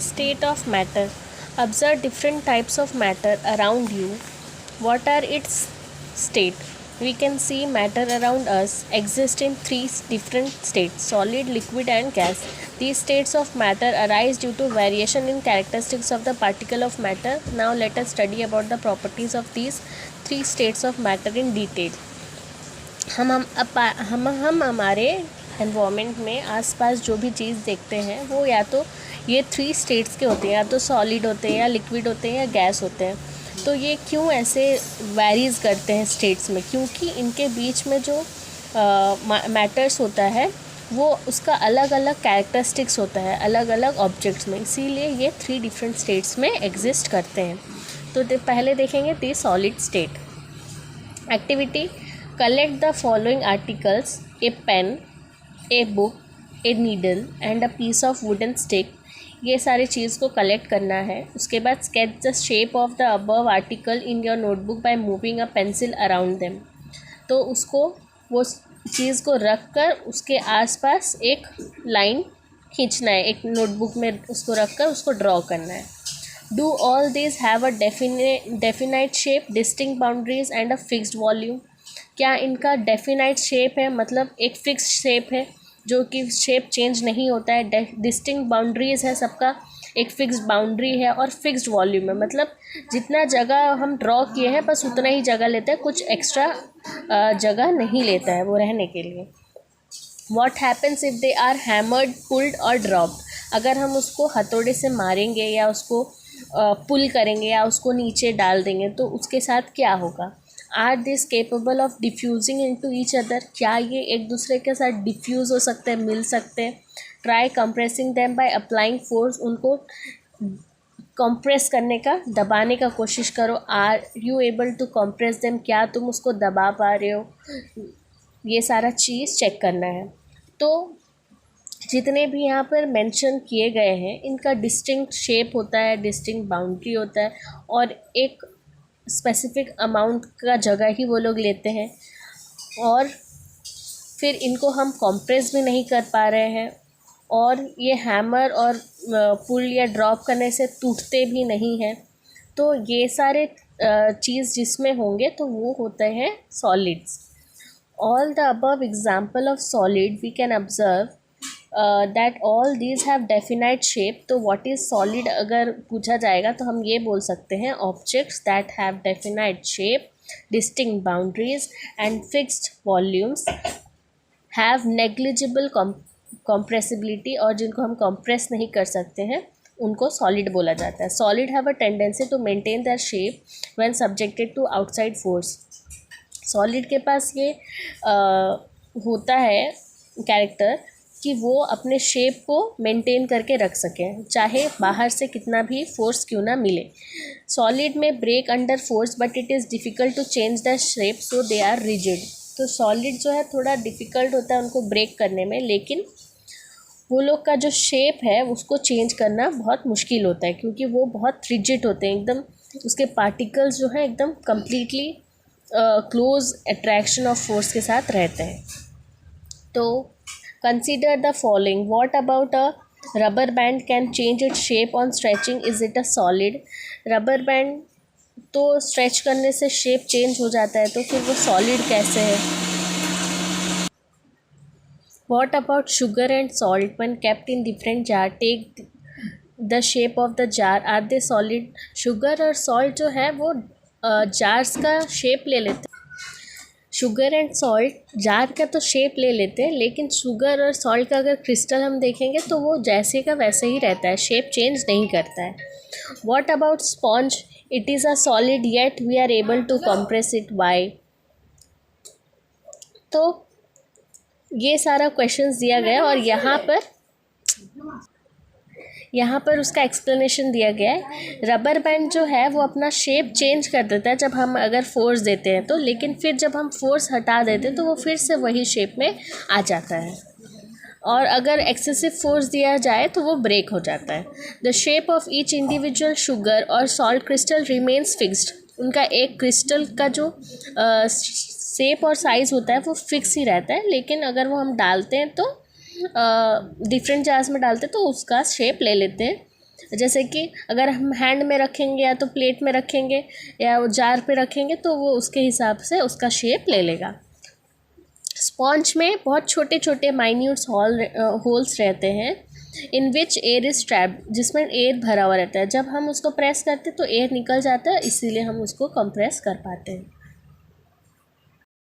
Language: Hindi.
State of matter. Observe different types of matter around you. What are its state? We can see matter around us exist in three different states: solid, liquid, and gas. These states of matter arise due to variation in characteristics of the particle of matter. Now let us study about the properties of these three states of matter in detail. हम हमारे एनवायरनमेंट में आसपास जो भी चीज़ देखते हैं वो या तो ये थ्री स्टेट्स के होते हैं, या तो सॉलिड होते हैं, या लिक्विड होते हैं, या गैस होते हैं. तो ये क्यों ऐसे वेरीज करते हैं स्टेट्स में? क्योंकि इनके बीच में जो मैटर्स होता है वो उसका अलग अलग कैरेक्टरिस्टिक्स होता है अलग अलग ऑब्जेक्ट्स में, इसीलिए ये थ्री डिफरेंट स्टेट्स में एग्जिस्ट करते हैं. तो पहले देखेंगे दी solid state. Activity: collect the following articles: a pen, a book, a needle and a piece of wooden stick. ये सारी चीज़ को कलेक्ट करना है. उसके बाद sketch the shape of the above article in your notebook by moving a pencil around them. तो उसको वो चीज़ को रख कर उसके आसपास एक लाइन खींचना है, एक नोटबुक में उसको रख कर उसको ड्रॉ करना है. Do all these have a definite shape, distinct boundaries and a fixed volume? क्या इनका डेफिनाइट शेप है, मतलब एक फिक्स शेप है जो कि शेप चेंज नहीं होता है. डिस्टिंक्ट बाउंड्रीज है, सबका एक फिक्स्ड बाउंड्री है, और फिक्स्ड वॉल्यूम है, मतलब जितना जगह हम ड्रॉ किए हैं बस उतना ही जगह लेता है, कुछ एक्स्ट्रा जगह नहीं लेता है वो रहने के लिए. What happens if they are hammered, pulled और dropped? अगर हम उसको हथौड़े से मारेंगे या उसको पुल करेंगे या उसको नीचे डाल देंगे तो उसके साथ क्या होगा? Are this capable of diffusing into each other? क्या ये एक दूसरे के साथ डिफ्यूज़ हो सकते हैं, मिल सकते हैं? Try compressing them by applying force. उनको कंप्रेस करने का, दबाने का कोशिश करो. Are you able to compress them? क्या तुम उसको दबा पा रहे हो? ये सारा चीज़ चेक करना है. तो जितने भी यहाँ पर मेंशन किए गए हैं इनका डिस्टिंक्ट शेप होता है, डिस्टिंक्ट बाउंड्री होता है, और एक स्पेसिफिक अमाउंट का जगह ही वो लोग लेते हैं, और फिर इनको हम कंप्रेस भी नहीं कर पा रहे हैं, और ये हैमर और पुल या ड्रॉप करने से टूटते भी नहीं हैं. तो ये सारे चीज़ जिसमें होंगे तो वो होते हैं solids. All the above example of solid we can observe that all these have definite shape. तो व्हाट इज़ सॉलिड अगर पूछा जाएगा तो हम ये बोल सकते हैं objects that have definite shape, distinct boundaries and fixed volumes, have negligible compressibility, और जिनको हम कंप्रेस नहीं कर सकते हैं उनको सॉलिड बोला जाता है. Solid have a tendency to maintain their shape when subjected to outside force. Solid के पास ये होता है कैरेक्टर कि वो अपने शेप को मेंटेन करके रख सकें चाहे बाहर से कितना भी फोर्स क्यों ना मिले. सॉलिड में break under force but it is difficult to change the shape so they are rigid. तो सॉलिड जो है थोड़ा डिफ़िकल्ट होता है उनको ब्रेक करने में, लेकिन वो लोग का जो शेप है उसको चेंज करना बहुत मुश्किल होता है क्योंकि वो बहुत रिजिड होते हैं एकदम. उसके पार्टिकल्स जो हैं एकदम completely close attraction of force के साथ रहते हैं. तो consider the following. What about a rubber band can change its shape on stretching? Is it a solid? Rubber band तो स्ट्रेच करने से शेप चेंज हो जाता है, तो फिर वो सॉलिड कैसे है? What about sugar and salt when kept in different jar? Take the shape of the jar. Are they solid? Sugar और सॉल्ट जो है वो जार्स का शेप ले लेते हैं. शुगर एंड सॉल्ट जार का तो शेप ले लेते हैं, लेकिन शुगर और सॉल्ट का अगर क्रिस्टल हम देखेंगे तो वो जैसे का वैसे ही रहता है, शेप चेंज नहीं करता है. What about sponge? It is a solid yet we are able to compress it. Why? तो ये सारा क्वेश्चंस दिया गया और यहाँ पर उसका एक्सप्लेनेशन दिया गया है. रबर बैंड जो है वो अपना शेप चेंज कर देता है जब हम अगर फोर्स देते हैं तो, लेकिन फिर जब हम फोर्स हटा देते हैं तो वो फिर से वही शेप में आ जाता है, और अगर एक्सेसिव फोर्स दिया जाए तो वो ब्रेक हो जाता है. The shape of each individual sugar और सॉल्ट क्रिस्टल रिमेन्स फिक्स्ड. उनका एक क्रिस्टल का जो शेप और साइज़ होता है वो फिक्स ही रहता है, लेकिन अगर वो हम डालते हैं तो डिफरेंट जार्स में डालते हैं तो उसका शेप ले लेते हैं. जैसे कि अगर हम हैंड में रखेंगे या तो प्लेट में रखेंगे या वो जार पे रखेंगे तो वो उसके हिसाब से उसका शेप ले लेगा। स्पॉन्ज में बहुत छोटे छोटे माइन्यूट होल्स रहते हैं इन विच एयर इज ट्रैप्ड, जिसमें एयर भरा हुआ रहता है। जब हम उसको प्रेस करते हैं तो एयर निकल जाता है, इसीलिए हम उसको कंप्रेस कर पाते हैं।